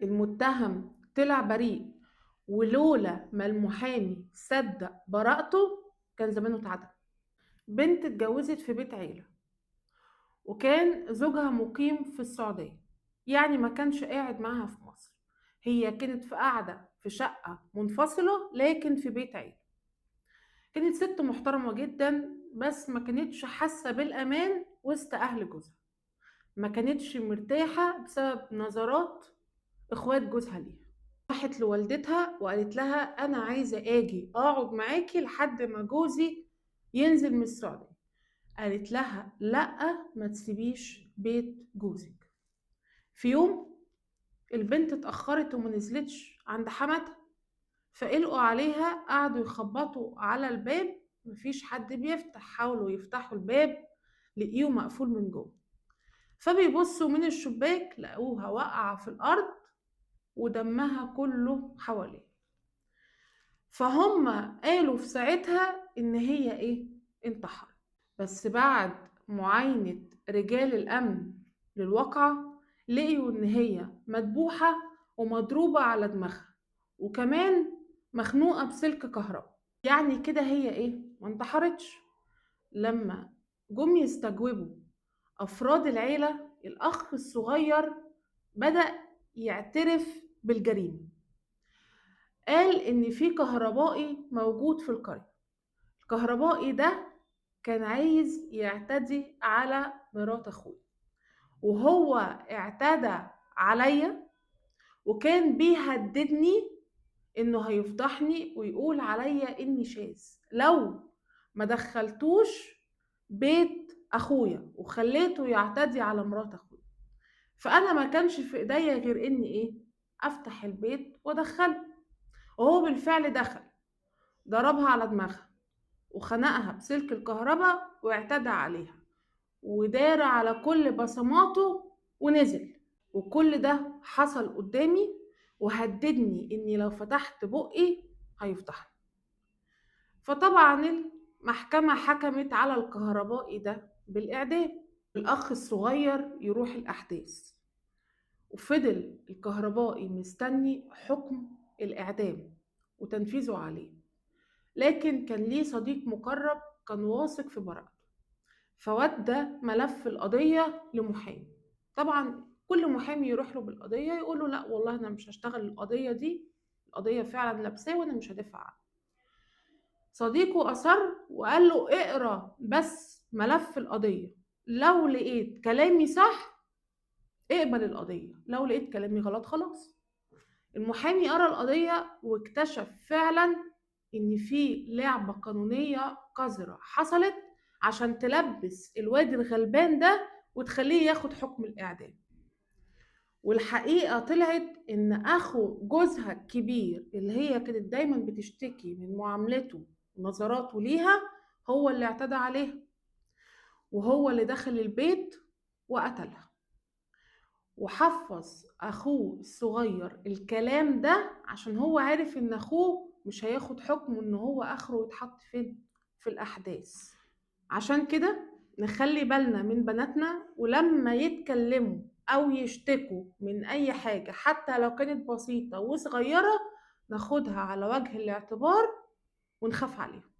المتهم طلع بريء، ولولا ما المحامي صدق براءته كان زمانه اتعدم. بنت اتجوزت في بيت عيلة، وكان زوجها مقيم في السعودية، يعني ما كانش قاعد معاها في مصر. هي كانت قاعدة في شقة منفصلة لكن في بيت عيلة. كانت ست محترمة جدا، بس ما كانتش حاسة بالأمان وسط أهل جوزها. ما كانتش مرتاحة بسبب نظرات اخوات جوزها ليها. راحت لوالدتها وقالت لها انا عايزة اجي اقعد معاكي لحد ما جوزي ينزل من السعودية. قالت لها لا، ما تسيبيش بيت جوزك. في يوم البنت اتأخرت وما نزلتش عند حماتها، فقلقوا عليها، قعدوا يخبطوا على الباب، مفيش حد بيفتح. حاولوا يفتحوا الباب، لقيوه مقفول من جوه. فبيبصوا من الشباك لقوها واقعة في الأرض ودمها كله حواليه. فهم قالوا في ساعتها إن هي انتحرت. بس بعد معاينة رجال الأمن للواقعة لقيوا إن هي مدبوحة ومضروبة على دماغها، وكمان مخنوقة بسلك كهرباء. يعني كده هي ما انتحرتش. لما جم يستجوبوا أفراد العيلة، الأخ الصغير بدأ يعترف بالجريمة. قال إن في كهربائي موجود في القرية. الكهربائي ده كان عايز يعتدي على مرات أخوي، وهو اعتدى عليا، وكان بيهددني إنه هيفضحني ويقول عليا إني شاذ لو ما دخلتوش بيت أخويا وخليته يعتدي على مرات أخويا. فأنا ما كانش في إيديا غير إني أفتح البيت وأدخله. وهو بالفعل دخل، ضربها على دماغها وخنقها بسلك الكهرباء واعتدى عليها، ودار على كل بصماته ونزل. وكل ده حصل قدامي، وهددني اني لو فتحت بقي هيفضحني. فطبعا المحكمة حكمت على الكهربائي ده بالإعدام. الأخ الصغير يروح الأحداث، وفضل الكهربائي مستني حكم الإعدام وتنفيذه عليه. لكن كان ليه صديق مقرب كان واثق في براءته، فودى ملف القضية لمحامي. طبعا كل محامي يروح له بالقضية يقول له لا والله أنا مش هشتغل القضية دي، القضية فعلا لابساه وأنا مش هدافع عنه. صديقه أصر وقال له اقرأ بس ملف القضية، لو لقيت كلامي صح اقبل القضية، لو لقيت كلامي غلط خلاص. المحامي قرأ القضية واكتشف فعلا إن في لعبة قانونية قذرة حصلت عشان تلبس الواد الغلبان ده وتخليه ياخد حكم الإعدام. والحقيقة طلعت إن أخو جوزها الكبير اللي هي كانت دايما بتشتكي من معاملته ونظراته ليها هو اللي اعتدى عليها، وهو اللي دخل البيت وقتلها. وحفظ اخوه الصغير الكلام ده عشان هو عارف ان اخوه مش هياخد حكم، ان هو اخره يتحط فين في الاحداث. عشان كده نخلي بالنا من بناتنا، ولما يتكلموا او يشتكوا من اي حاجة حتى لو كانت بسيطة وصغيرة ناخدها على وجه الاعتبار ونخاف عليهم.